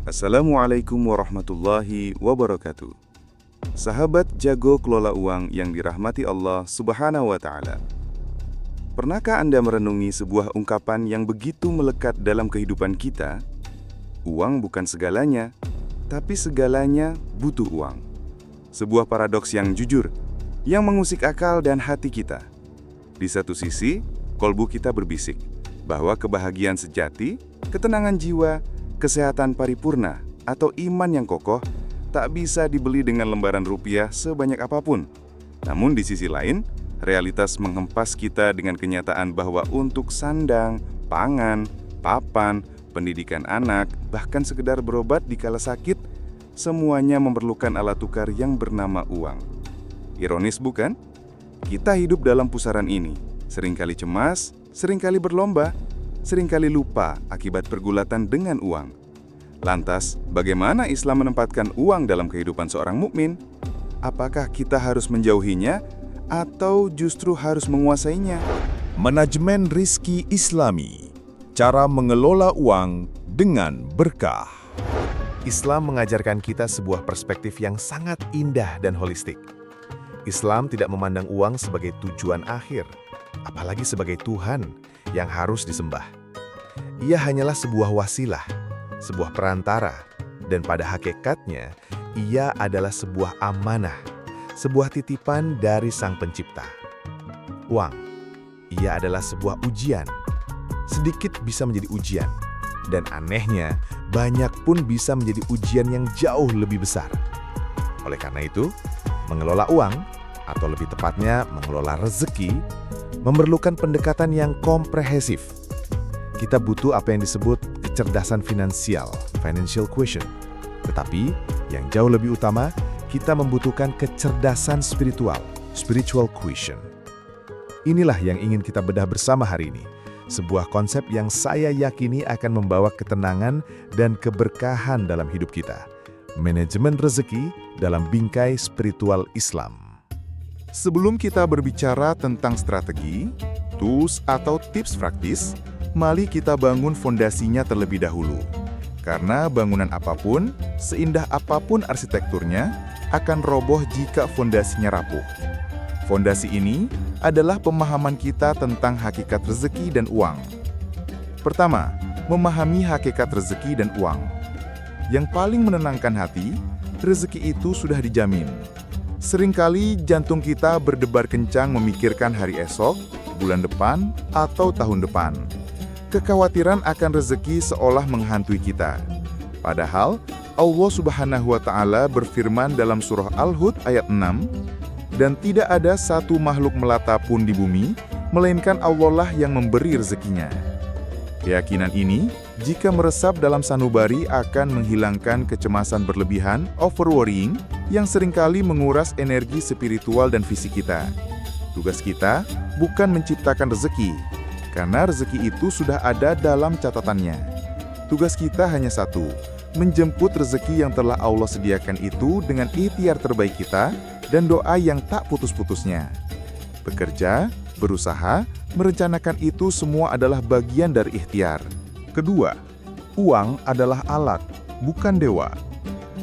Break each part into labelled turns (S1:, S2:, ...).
S1: Assalamualaikum warahmatullahi wabarakatuh. Sahabat jago kelola uang yang dirahmati Allah Subhanahu wa Ta'ala. Pernahkah Anda merenungi sebuah ungkapan yang begitu melekat dalam kehidupan kita? Uang bukan segalanya, tapi segalanya butuh uang. Sebuah paradoks yang jujur, yang mengusik akal dan hati kita. Di satu sisi, kolbu kita berbisik bahwa kebahagiaan sejati, ketenangan jiwa, kesehatan paripurna, atau iman yang kokoh tak bisa dibeli dengan lembaran rupiah sebanyak apapun. Namun di sisi lain, realitas menghempas kita dengan kenyataan bahwa untuk sandang, pangan, papan, pendidikan anak, bahkan sekedar berobat di kala sakit, semuanya memerlukan alat tukar yang bernama uang. Ironis bukan? Kita hidup dalam pusaran ini, seringkali cemas, seringkali berlomba, seringkali lupa akibat pergulatan dengan uang. Lantas, bagaimana Islam menempatkan uang dalam kehidupan seorang mukmin? Apakah kita harus menjauhinya atau justru harus menguasainya?
S2: Manajemen rizki Islami, cara mengelola uang dengan berkah.
S3: Islam mengajarkan kita sebuah perspektif yang sangat indah dan holistik. Islam tidak memandang uang sebagai tujuan akhir, apalagi sebagai Tuhan yang harus disembah. Ia hanyalah sebuah wasilah, sebuah perantara, dan pada hakikatnya, ia adalah sebuah amanah, sebuah titipan dari Sang Pencipta. Uang, ia adalah sebuah ujian. Sedikit bisa menjadi ujian, dan anehnya, banyak pun bisa menjadi ujian yang jauh lebih besar. Oleh karena itu, mengelola uang, atau lebih tepatnya mengelola rezeki, memerlukan pendekatan yang komprehensif. Kita butuh apa yang disebut kecerdasan finansial, financial quotient. Tetapi, yang jauh lebih utama, kita membutuhkan kecerdasan spiritual, spiritual quotient. Inilah yang ingin kita bedah bersama hari ini. Sebuah konsep yang saya yakini akan membawa ketenangan dan keberkahan dalam hidup kita. Manajemen rezeki dalam bingkai spiritual Islam.
S4: Sebelum kita berbicara tentang strategi, tools atau tips praktis, mari kita bangun fondasinya terlebih dahulu. Karena bangunan apapun, seindah apapun arsitekturnya, akan roboh jika fondasinya rapuh. Fondasi ini adalah pemahaman kita tentang hakikat rezeki dan uang. Pertama, memahami hakikat rezeki dan uang. Yang paling menenangkan hati, rezeki itu sudah dijamin. Seringkali jantung kita berdebar kencang memikirkan hari esok, bulan depan, atau tahun depan. Kekhawatiran akan rezeki seolah menghantui kita. Padahal, Allah Subhanahu wa Ta'ala berfirman dalam surah Al-Hud ayat 6, "Dan tidak ada satu makhluk melata pun di bumi, melainkan Allah lah yang memberi rezekinya." Keyakinan ini, jika meresap dalam sanubari akan menghilangkan kecemasan berlebihan, overworrying, yang seringkali menguras energi spiritual dan fisik kita. Tugas kita bukan menciptakan rezeki, karena rezeki itu sudah ada dalam catatannya. Tugas kita hanya satu, menjemput rezeki yang telah Allah sediakan itu dengan ikhtiar terbaik kita dan doa yang tak putus-putusnya. Bekerja, berusaha, merencanakan itu semua adalah bagian dari ikhtiar.
S1: Kedua, uang adalah alat, bukan dewa.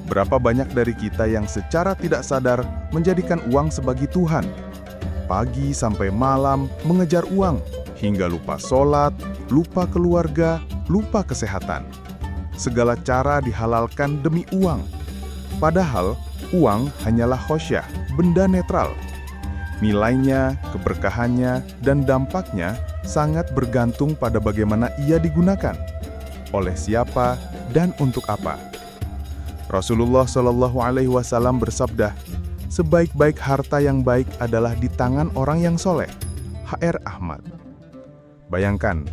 S1: Berapa banyak dari kita yang secara tidak sadar menjadikan uang sebagai Tuhan? Pagi sampai malam mengejar uang, hingga lupa sholat, lupa keluarga, lupa kesehatan. Segala cara dihalalkan demi uang. Padahal, uang hanyalah khosyah, benda netral. Nilainya, keberkahannya, dan dampaknya sangat bergantung pada bagaimana ia digunakan, oleh siapa, dan untuk apa. Rasulullah Shallallahu Alaihi Wasallam bersabda, "Sebaik-baik harta yang baik adalah di tangan orang yang soleh." H.R. Ahmad. Bayangkan,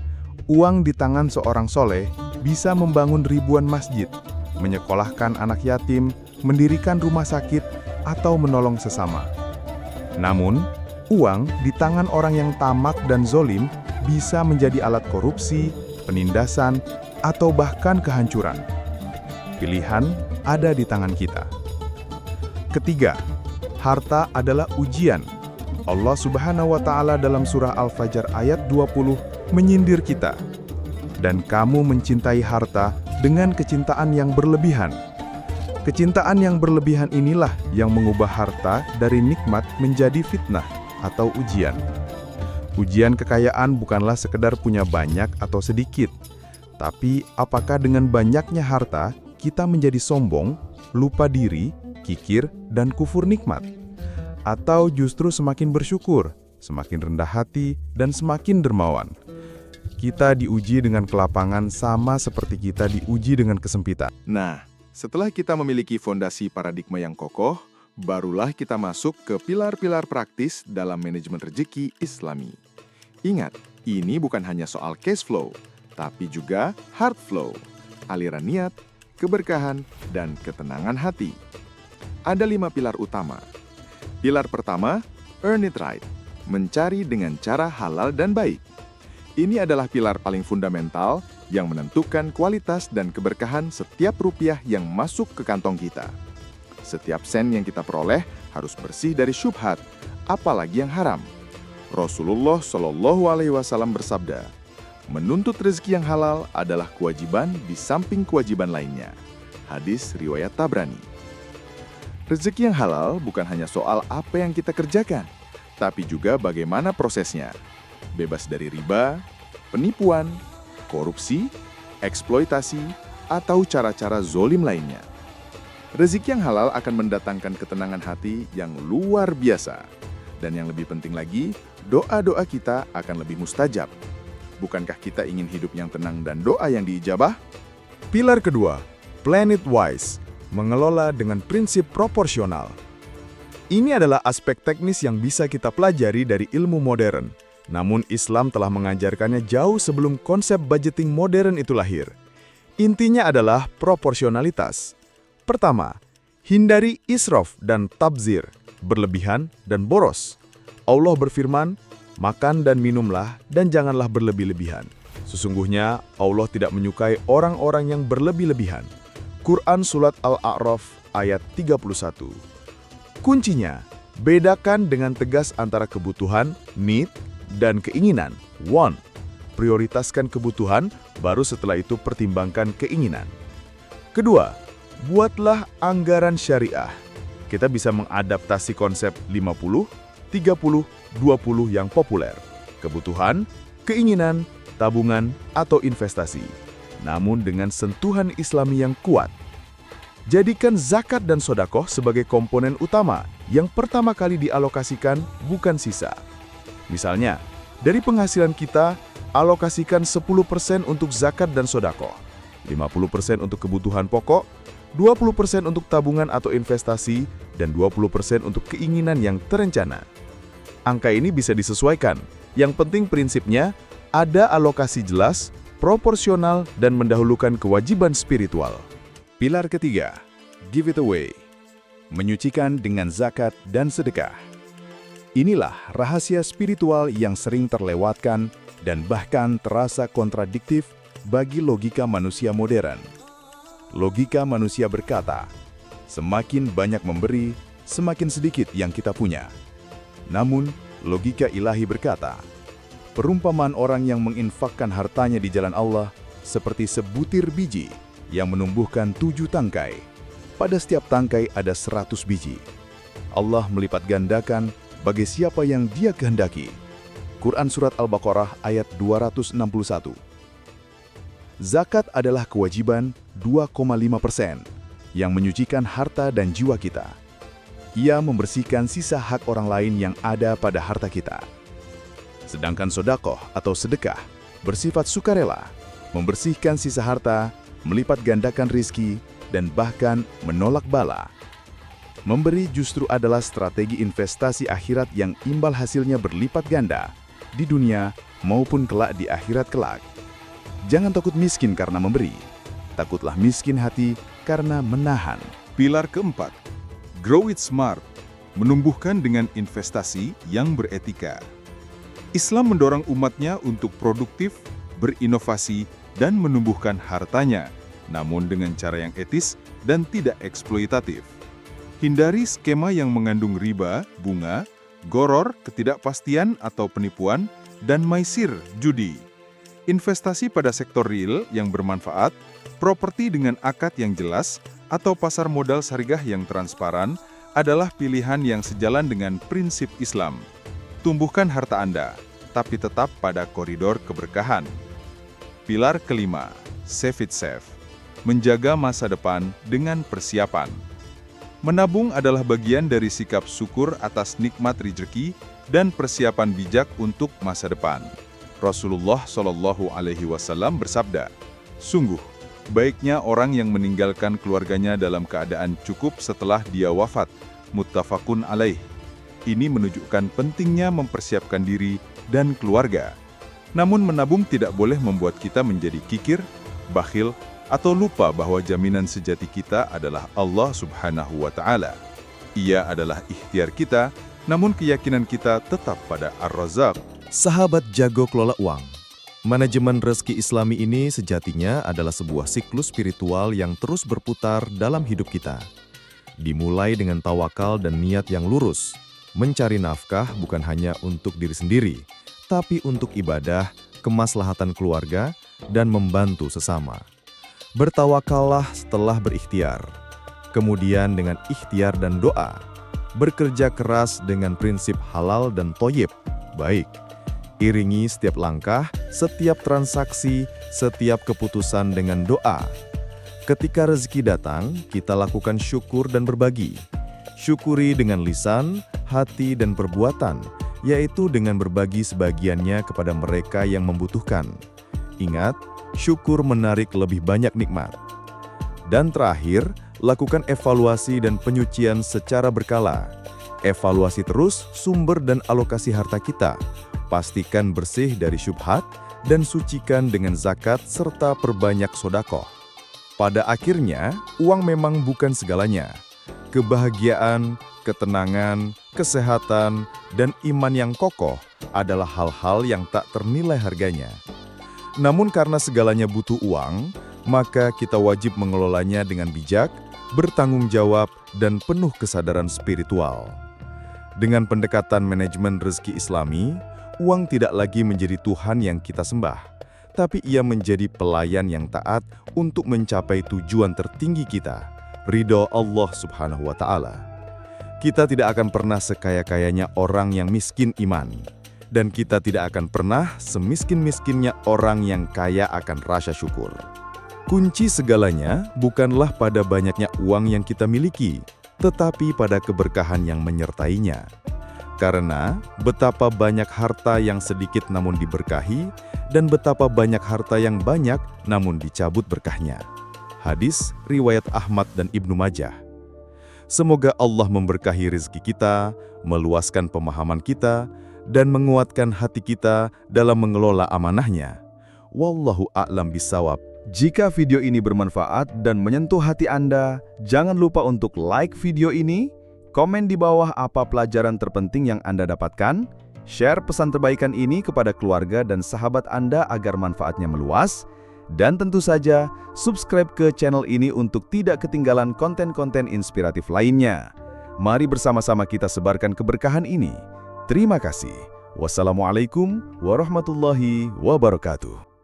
S1: uang di tangan seorang soleh bisa membangun ribuan masjid, menyekolahkan anak yatim, mendirikan rumah sakit, atau menolong sesama. Namun, uang di tangan orang yang tamak dan zolim bisa menjadi alat korupsi, penindasan, atau bahkan kehancuran. Pilihan ada di tangan kita. Ketiga, harta adalah ujian. Allah Subhanahu wa Ta'ala dalam surah Al-Fajr ayat 20 menyindir kita. Dan kamu mencintai harta dengan kecintaan yang berlebihan. Kecintaan yang berlebihan inilah yang mengubah harta dari nikmat menjadi fitnah atau ujian. Ujian kekayaan bukanlah sekedar punya banyak atau sedikit, tapi apakah dengan banyaknya harta kita menjadi sombong, lupa diri, kikir, dan kufur nikmat? Atau justru semakin bersyukur, semakin rendah hati, dan semakin dermawan? Kita diuji dengan kelapangan sama seperti kita diuji dengan kesempitan.
S4: Nah, setelah kita memiliki fondasi paradigma yang kokoh, barulah kita masuk ke pilar-pilar praktis dalam manajemen rezeki Islami. Ingat, ini bukan hanya soal cash flow, tapi juga heart flow, aliran niat, keberkahan, dan ketenangan hati. Ada 5 pilar utama. Pilar pertama, earn it right, mencari dengan cara halal dan baik. Ini adalah pilar paling fundamental yang menentukan kualitas dan keberkahan setiap rupiah yang masuk ke kantong kita. Setiap sen yang kita peroleh harus bersih dari syubhat, apalagi yang haram. Rasulullah Shallallahu Alaihi Wasallam bersabda, menuntut rezeki yang halal adalah kewajiban di samping kewajiban lainnya. Hadis riwayat Tabrani. Rezeki yang halal bukan hanya soal apa yang kita kerjakan, tapi juga bagaimana prosesnya. Bebas dari riba, penipuan, korupsi, eksploitasi, atau cara-cara zolim lainnya. Rezeki yang halal akan mendatangkan ketenangan hati yang luar biasa. Dan yang lebih penting lagi, doa-doa kita akan lebih mustajab. Bukankah kita ingin hidup yang tenang dan doa yang diijabah?
S1: Pilar kedua, plan it wise, mengelola dengan prinsip proporsional. Ini adalah aspek teknis yang bisa kita pelajari dari ilmu modern. Namun Islam telah mengajarkannya jauh sebelum konsep budgeting modern itu lahir. Intinya adalah proporsionalitas. Pertama, hindari israf dan tabzir, berlebihan dan boros. Allah berfirman, makan dan minumlah dan janganlah berlebih-lebihan. Sesungguhnya Allah tidak menyukai orang-orang yang berlebih-lebihan. Quran Surat Al-A'raf ayat 31. Kuncinya, bedakan dengan tegas antara kebutuhan, need, dan keinginan, want. Prioritaskan kebutuhan, baru setelah itu pertimbangkan keinginan. Kedua, buatlah anggaran syariah. Kita bisa mengadaptasi konsep 50, 30, 20 yang populer. Kebutuhan, keinginan, tabungan, atau investasi. Namun dengan sentuhan Islami yang kuat. Jadikan zakat dan sodakoh sebagai komponen utama yang pertama kali dialokasikan, bukan sisa. Misalnya, dari penghasilan kita, alokasikan 10% untuk zakat dan sodakoh, 50% untuk kebutuhan pokok, 20% untuk tabungan atau investasi, dan 20% untuk keinginan yang terencana. Angka ini bisa disesuaikan. Yang penting prinsipnya, ada alokasi jelas, proporsional, dan mendahulukan kewajiban spiritual.
S2: Pilar ketiga, give it away, menyucikan dengan zakat dan sedekah. Inilah rahasia spiritual yang sering terlewatkan dan bahkan terasa kontradiktif bagi logika manusia modern. Logika manusia berkata, semakin banyak memberi, semakin sedikit yang kita punya. Namun, logika ilahi berkata, perumpamaan orang yang menginfakkan hartanya di jalan Allah seperti sebutir biji yang menumbuhkan 7 tangkai. Pada setiap tangkai ada 100 biji. Allah melipat gandakan bagi siapa yang Dia kehendaki. Quran Surat Al-Baqarah ayat 261. Zakat adalah kewajiban 2,5% yang menyucikan harta dan jiwa kita. Ia membersihkan sisa hak orang lain yang ada pada harta kita. Sedangkan sodakoh atau sedekah bersifat sukarela, membersihkan sisa harta, melipat gandakan rizki, dan bahkan menolak bala. Memberi justru adalah strategi investasi akhirat yang imbal hasilnya berlipat ganda di dunia maupun kelak di akhirat kelak. Jangan takut miskin karena memberi. Takutlah miskin hati karena menahan.
S1: Pilar keempat, grow it smart, menumbuhkan dengan investasi yang beretika. Islam mendorong umatnya untuk produktif, berinovasi, dan menumbuhkan hartanya, namun dengan cara yang etis dan tidak eksploitatif. Hindari skema yang mengandung riba, bunga, goror, ketidakpastian atau penipuan, dan maisir, judi. Investasi pada sektor real yang bermanfaat, properti dengan akad yang jelas, atau pasar modal syariah yang transparan adalah pilihan yang sejalan dengan prinsip Islam. Tumbuhkan harta Anda, tapi tetap pada koridor keberkahan. Pilar kelima, save it safe. Menjaga masa depan dengan persiapan. Menabung adalah bagian dari sikap syukur atas nikmat rezeki dan persiapan bijak untuk masa depan. Rasulullah Shallallahu Alaihi Wasallam bersabda, "Sungguh, baiknya orang yang meninggalkan keluarganya dalam keadaan cukup setelah dia wafat." Muttafaqun alaih. Ini menunjukkan pentingnya mempersiapkan diri dan keluarga. Namun menabung tidak boleh membuat kita menjadi kikir, bakhil, atau lupa bahwa jaminan sejati kita adalah Allah Subhanahu wa Ta'ala. Ia adalah ikhtiar kita, namun keyakinan kita tetap pada Ar-Razzaq.
S3: Sahabat jago kelola uang. Manajemen rezeki Islami ini sejatinya adalah sebuah siklus spiritual yang terus berputar dalam hidup kita. Dimulai dengan tawakal dan niat yang lurus, mencari nafkah bukan hanya untuk diri sendiri, tapi untuk ibadah, kemaslahatan keluarga, dan membantu sesama. Bertawakallah setelah berikhtiar, kemudian dengan ikhtiar dan doa, bekerja keras dengan prinsip halal dan thoyyib, baik. Iringi setiap langkah, setiap transaksi, setiap keputusan dengan doa. Ketika rezeki datang, kita lakukan syukur dan berbagi. Syukuri dengan lisan, hati, dan perbuatan, yaitu dengan berbagi sebagiannya kepada mereka yang membutuhkan. Ingat, syukur menarik lebih banyak nikmat. Dan terakhir, lakukan evaluasi dan penyucian secara berkala. Evaluasi terus sumber dan alokasi harta kita. Pastikan bersih dari syubhat dan sucikan dengan zakat serta perbanyak sedekah. Pada akhirnya, uang memang bukan segalanya. Kebahagiaan, ketenangan, kesehatan, dan iman yang kokoh adalah hal-hal yang tak ternilai harganya. Namun karena segalanya butuh uang, maka kita wajib mengelolanya dengan bijak, bertanggung jawab, dan penuh kesadaran spiritual. Dengan pendekatan manajemen rezeki Islami, uang tidak lagi menjadi Tuhan yang kita sembah, tapi ia menjadi pelayan yang taat untuk mencapai tujuan tertinggi kita, ridho Allah Subhanahu wa Ta'ala. Kita tidak akan pernah sekaya-kayanya orang yang miskin iman, dan kita tidak akan pernah semiskin-miskinnya orang yang kaya akan rasa syukur. Kunci segalanya bukanlah pada banyaknya uang yang kita miliki, tetapi pada keberkahan yang menyertainya. Karena betapa banyak harta yang sedikit namun diberkahi, dan betapa banyak harta yang banyak namun dicabut berkahnya. Hadis riwayat Ahmad dan Ibnu Majah. Semoga Allah memberkahi rezeki kita, meluaskan pemahaman kita, dan menguatkan hati kita dalam mengelola amanahnya. Wallahu a'lam bishawab.
S2: Jika video ini bermanfaat dan menyentuh hati Anda, jangan lupa untuk like video ini, komen di bawah apa pelajaran terpenting yang Anda dapatkan, share pesan terbaikan ini kepada keluarga dan sahabat Anda agar manfaatnya meluas, dan tentu saja subscribe ke channel ini untuk tidak ketinggalan konten-konten inspiratif lainnya. Mari bersama-sama kita sebarkan keberkahan ini. Terima kasih. Wassalamualaikum warahmatullahi wabarakatuh.